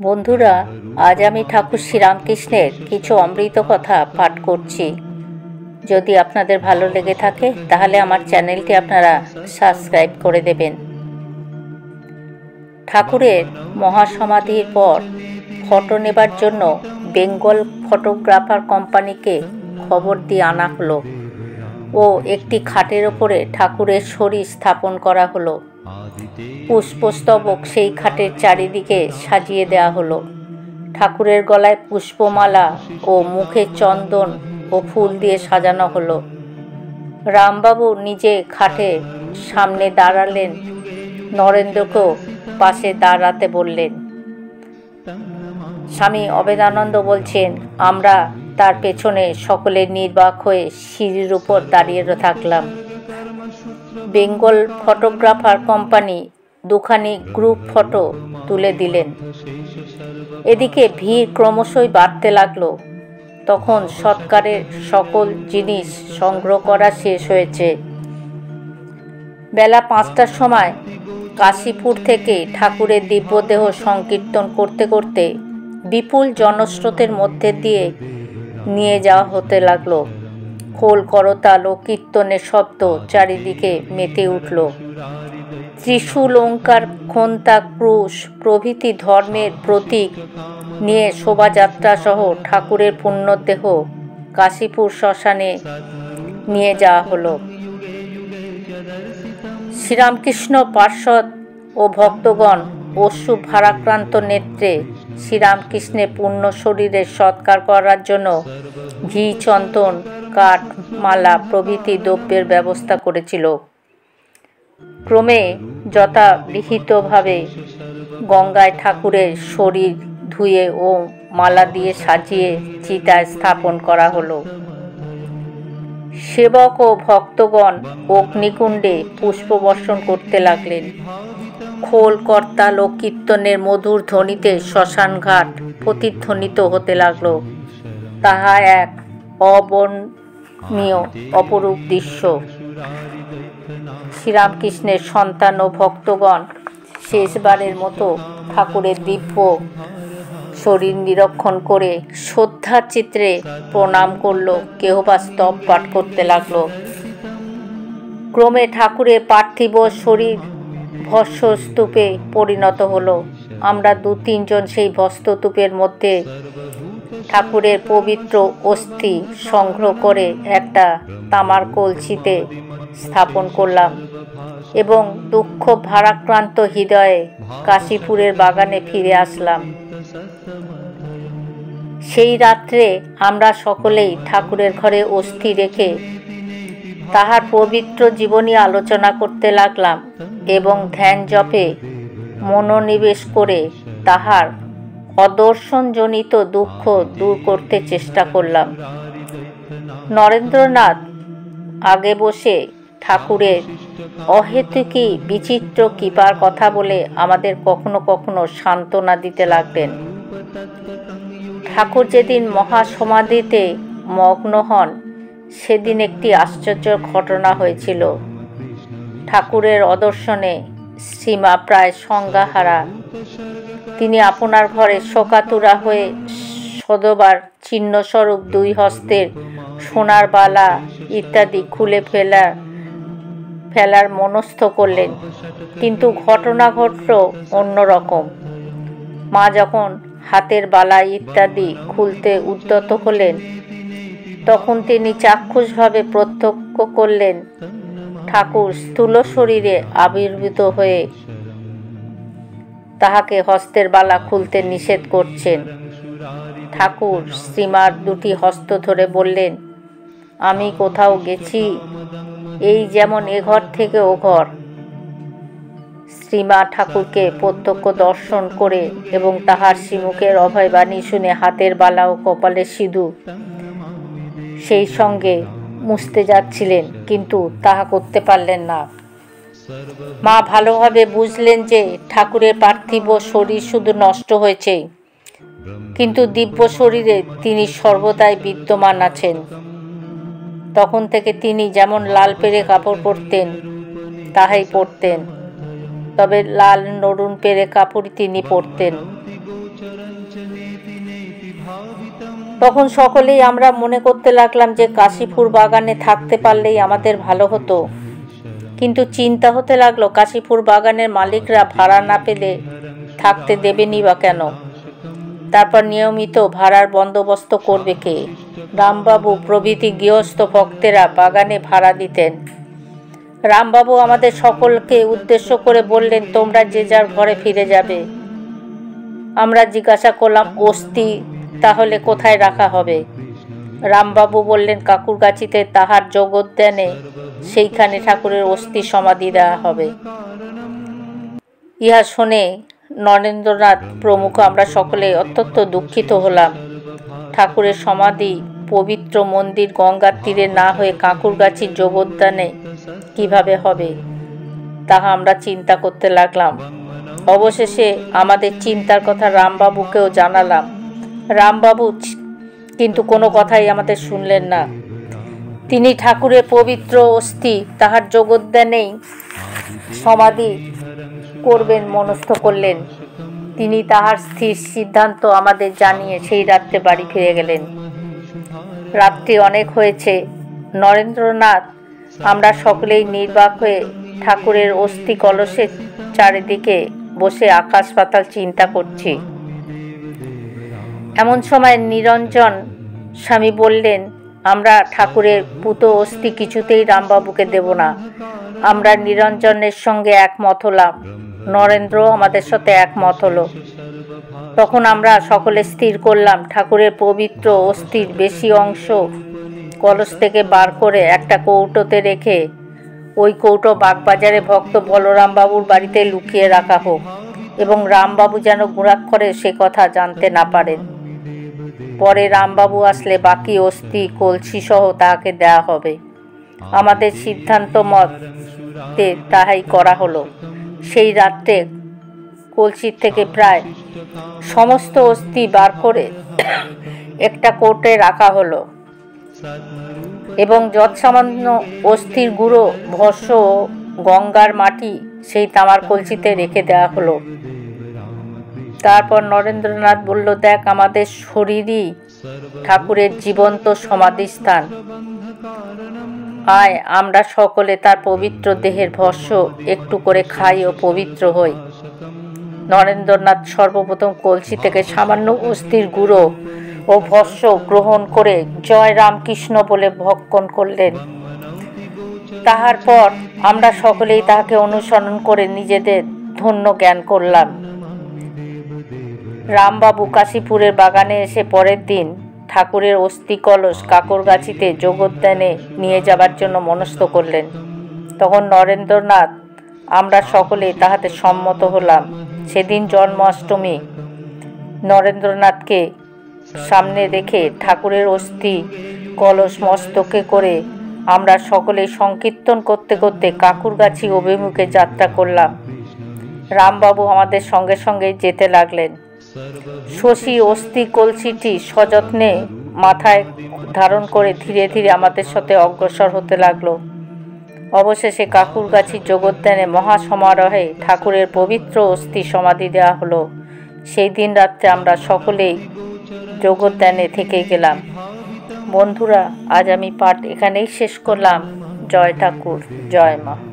বন্ধুরা, আজ আমি ঠাকুর শ্রীরামকৃষ্ণের কিছু অমৃত কথা পাঠ করছি। যদি আপনাদের ভালো লেগে থাকে তাহলে আমার চ্যানেলটি আপনারা সাবস্ক্রাইব করে দেবেন। ঠাকুরের মহাসমাধির পর ফটো নেবার জন্য বেঙ্গল ফটোগ্রাফার কোম্পানিকে খবর দিয়ে আনা হলো ও একটি খাটের ওপরে ঠাকুরের শরীর স্থাপন করা হলো। পুষ্পস্তবক সেই খাটের চারিদিকে সাজিয়ে দেওয়া হলো। ঠাকুরের গলায় পুষ্পমালা ও মুখে চন্দন ও ফুল দিয়ে সাজানো হলো। রামবাবু নিজে খাটের সামনে দাঁড়ালেন, নরেন্দ্রকেও পাশে দাঁড়াতে বললেন। স্বামী অভেদানন্দ বলছেন, আমরা তার পেছনে সকলে নির্বাক হয়ে সিঁড়ির উপর দাঁড়িয়ে থাকলাম। বেঙ্গল ফটোগ্রাফার কোম্পানি দুখানি গ্রুপ ফটো তুলে দিলেন। এদিকে ভিড় ক্রমশই বাড়তে লাগলো। তখন সৎকারের সকল জিনিস সংগ্রহ করা শেষ হয়েছে। বেলা 5টার সময় কাশীপুর থেকে ঠাকুরের দিব্যদেহ সংকীর্তন করতে করতে বিপুল জনস্রোতের মধ্যে দিয়ে নিয়ে যাওয়া হতে লাগলো। খোল করতাল ও কীর্তনের শব্দ চারিদিকে মেতে উঠল। ত্রিশূল, ওঙ্কার, খন্তা, ক্রুশ প্রভৃতি ধর্মের প্রতীক নিয়ে শোভাযাত্রা সহ ঠাকুরের পুণ্যদেহ কাশীপুর শ্মশানে নিয়ে যাওয়া হলো। শ্রীরামকৃষ্ণ পার্ষদ ও ভক্তগণ অশ্রু ভারাক্রান্ত নেত্রে শ্রীরামকৃষ্ণের পূর্ণ শরীরের সৎকার করার জন্য ঘি, চন্দন, কাঠ, মালা প্রভৃতি দ্রব্যের ব্যবস্থা করেছিল। ক্রমে যথাবিহিতভাবে গঙ্গায় ঠাকুরের শরীর ধুয়ে ও মালা দিয়ে সাজিয়ে চিতায় স্থাপন করা হলো। সেবক ও ভক্তগণ অগ্নিকুণ্ডে পুষ্পবর্ষণ করতে লাগলেন। খোল, করতাল ও কীর্তনের মধুর ধ্বনিতে শ্মশানঘাট প্রতিধ্বনিত হতে লাগল। তাহা এক অবর্ণনীয় অপরূপ দৃশ্য। শ্রীরামকৃষ্ণের সন্তান ও ভক্তগণ শেষবারের মতো ঠাকুরের দিব্য শরীর নিরীক্ষণ করে শ্রদ্ধার চিত্রে প্রণাম করল, কেহ বা স্তব পাঠ করতে লাগল। ক্রমে ঠাকুরের পার্থিব শরীর ভস্মস্তূপে পরিণত হলো। আমরা 2-3 জন সেই ভস্মস্তূপের মধ্যে ঠাকুরের পবিত্র অস্থি সংগ্রহ করে একটা তামার কলসিতে স্থাপন করলাম এবং দুঃখ ভারাক্রান্ত হৃদয়ে কাশীপুরের বাগানে ফিরে আসলাম। সেই রাত্রে আমরা সকলেই ঠাকুরের ঘরে অস্থি রেখে তাহার পবিত্র জীবনী আলোচনা করতে লাগলাম এবং ধ্যান জপে মনোনিবেশ করে তাহার অদর্শনজনিত দুঃখ দূর করতে চেষ্টা করলাম। নরেন্দ্রনাথ আগে বসে ঠাকুরের অহেতুকী বিচিত্র কৃপার কথা বলে আমাদের কখনো কখনো সান্ত্বনা দিতে লাগলেন। ঠাকুর যেদিন মহাসমাধিতে মগ্ন হন সেদিন একটি আশ্চর্য ঘটনা হয়েছিল। ঠাকুরের অদর্শনে শ্রীমা প্রায় সংজ্ঞাহারা। তিনি আপনার ঘরে শোকাতুরা হয়ে সধবার চিহ্নস্বরূপ 2 হস্তের সোনার বালা ইত্যাদি খুলে ফেলার মনস্থ করলেন, কিন্তু ঘটনা ঘটল অন্যরকম। মা যখন হাতের বালা ইত্যাদি খুলতে উদ্যত হলেন তখন তিনি চাক্ষুষভাবে প্রত্যক্ষ করলেন ঠাকুর স্থূল শরীরে আবির্ভূত হয়ে তাহাকে হস্তের বালা খুলতে নিষেধ করছেন। ঠাকুর শ্রীমার 2টি হস্ত ধরে বললেন, আমি কোথাও গেছি, এই যেমন এ ঘর থেকে ও ঘর। শ্রীমা ঠাকুরকে প্রত্যক্ষ দর্শন করে এবং তাহার শ্রীমুখের অভয়বাণী শুনে হাতের বালা ও কপালের সিঁদুর সেই সঙ্গে মুছতে যাচ্ছিলেন, কিন্তু তাহা করতে পারলেন না। মা ভালোভাবে বুঝলেন যে ঠাকুরের পার্থিব শরীর শুধু নষ্ট হয়েছে, কিন্তু দিব্য শরীরে তিনি সর্বদাই বিদ্যমান আছেন। তখন থেকে তিনি যেমন লাল পেরে কাপড় পরতেন তাহাই পরতেন, তবে লাল নরুন পেরে কাপড় তিনি পরতেন। তখন সকলেই আমরা মনে করতে লাগলাম যে কাশীপুর বাগানে থাকতে পারলেই আমাদের ভালো হতো। কিন্তু চিন্তা হতে লাগলো কাশীপুর বাগানের মালিকরা ভাড়া না পেলে থাকতে দেবেনি বা কেন? তারপর নিয়মিত ভাড়ার বন্দোবস্ত করবে কে? রামবাবু প্রভৃতি গৃহস্থ ভক্তেরা বাগানে ভাড়া দিতেন। রামবাবু আমাদের সকলকে উদ্দেশ্য করে বললেন, তোমরা যে যার ঘরে ফিরে যাবে। আমরা জিজ্ঞাসা করলাম, অস্থি তাহলে কোথায় রাখা হবে? রামবাবু বললেন, কাকুরগাছিতে তাহার যোগোদ্যানে, সেইখানে ঠাকুরের অস্থি সমাধি দেওয়া হবে। ইহা শুনে নরেন্দ্রনাথ প্রমুখ আমরা সকলে অত্যন্ত দুঃখিত হলাম। ঠাকুরের সমাধি পবিত্র মন্দির গঙ্গার তীরে না হয়ে কাকুরগাছির যোগোদ্যানে কিভাবে হবে, তাহা আমরা চিন্তা করতে লাগলাম। অবশেষে আমাদের চিন্তার কথা রামবাবুকেও জানালাম। রামবাবু কিন্তু কোনো কথাই আমাদের শুনলেন না। তিনি ঠাকুরের পবিত্র অস্থি তাহার যোগোদ্যানেই সমাধি করবেন মনস্থ করলেন। তিনি তাহার স্থির সিদ্ধান্ত আমাদের জানিয়ে সেই রাত্রে বাড়ি ফিরে গেলেন। রাত্রি অনেক হয়েছে। নরেন্দ্রনাথ আমরা সকলেই নির্বাক হয়ে ঠাকুরের অস্থি কলসের চারিদিকে বসে আকাশ পাতাল চিন্তা করছি। এমন সময় নিরঞ্জন স্বামী বললেন, আমরা ঠাকুরের পুত অস্থি কিছুতেই রামবাবুকে দেব না। আমরা নিরঞ্জনের সঙ্গে একমত হলাম। নরেন্দ্র আমাদের সাথে একমত হলো। তখন আমরা সকলে স্থির করলাম, ঠাকুরের পবিত্র অস্থির বেশি অংশ কলস থেকে বার করে একটা কৌটোতে রেখে ওই কৌটো বাগবাজারে ভক্ত বলরাম বাবুর বাড়িতে লুকিয়ে রাখা হোক এবং রামবাবু যেন গুণাক্ষরে সে কথা জানতে না পারেন। পরে রামবাবু আসলে বাকি অস্থি কলসি সহ তাহাকে দেয়া হবে। আমাদের সিদ্ধান্ত মতে তাহাই করা হলো। সেই রাত্রে কলসির থেকে প্রায় সমস্ত অস্থি বার করে একটা কৌটোয় রাখা হলো এবং যৎসামান্য অস্থির গুঁড়ো, ভস্য ও গঙ্গার মাটি সেই তামার কলসিতে রেখে দেওয়া হলো। তারপর নরেন্দ্রনাথ বলল, দেখ, আমাদের শরীরই ঠাকুরের জীবন্ত সমাধিস্থান। আয়, আমরা সকলে তার পবিত্র দেহের ভস্য একটু করে খাই ও পবিত্র হই। নরেন্দ্রনাথ সর্বপ্রথম কলসি থেকে সামান্য অস্থির গুঁড়ো ও ভস্য গ্রহণ করে জয় রামকৃষ্ণ বলে ভক্ষণ করলেন। তাহার পর আমরা সকলেই তাহাকে অনুসরণ করে নিজেদের ধন্য জ্ঞান করলাম। রামবাবু কাশীপুরের বাগানে এসে পরের দিন ঠাকুরের অস্থি কলস কাকুরগাছিতে যোগোদ্যানে নিয়ে যাবার জন্য মনস্থ করলেন। তখন নরেন্দ্রনাথ আমরা সকলেই তাহাতে সম্মত হলাম। সেদিন জন্মাষ্টমী। নরেন্দ্রনাথকে সামনে রেখে ঠাকুরের অস্থি কলস মস্তকে করে আমরা সকলেই সংকীর্তন করতে করতে কাকুরগাছি অভিমুখে যাত্রা করলাম। রামবাবু আমাদের সঙ্গে সঙ্গে যেতে লাগলেন। শশী অস্থি কলসিটি সযত্নে মাথায় ধারণ করে ধীরে ধীরে আমাদের সাথে অগ্রসর হতে লাগলো। অবশেষে কাকুরগাছির যোগোদ্যানে মহাসমারোহে ঠাকুরের পবিত্র অস্থি সমাধি দেওয়া হলো। সেই দিন রাত্রে আমরা সকলেই যোগোদ্যানে থেকে গেলাম। বন্ধুরা, আজ আমি পাঠ এখানেই শেষ করলাম। জয় ঠাকুর, জয় মা।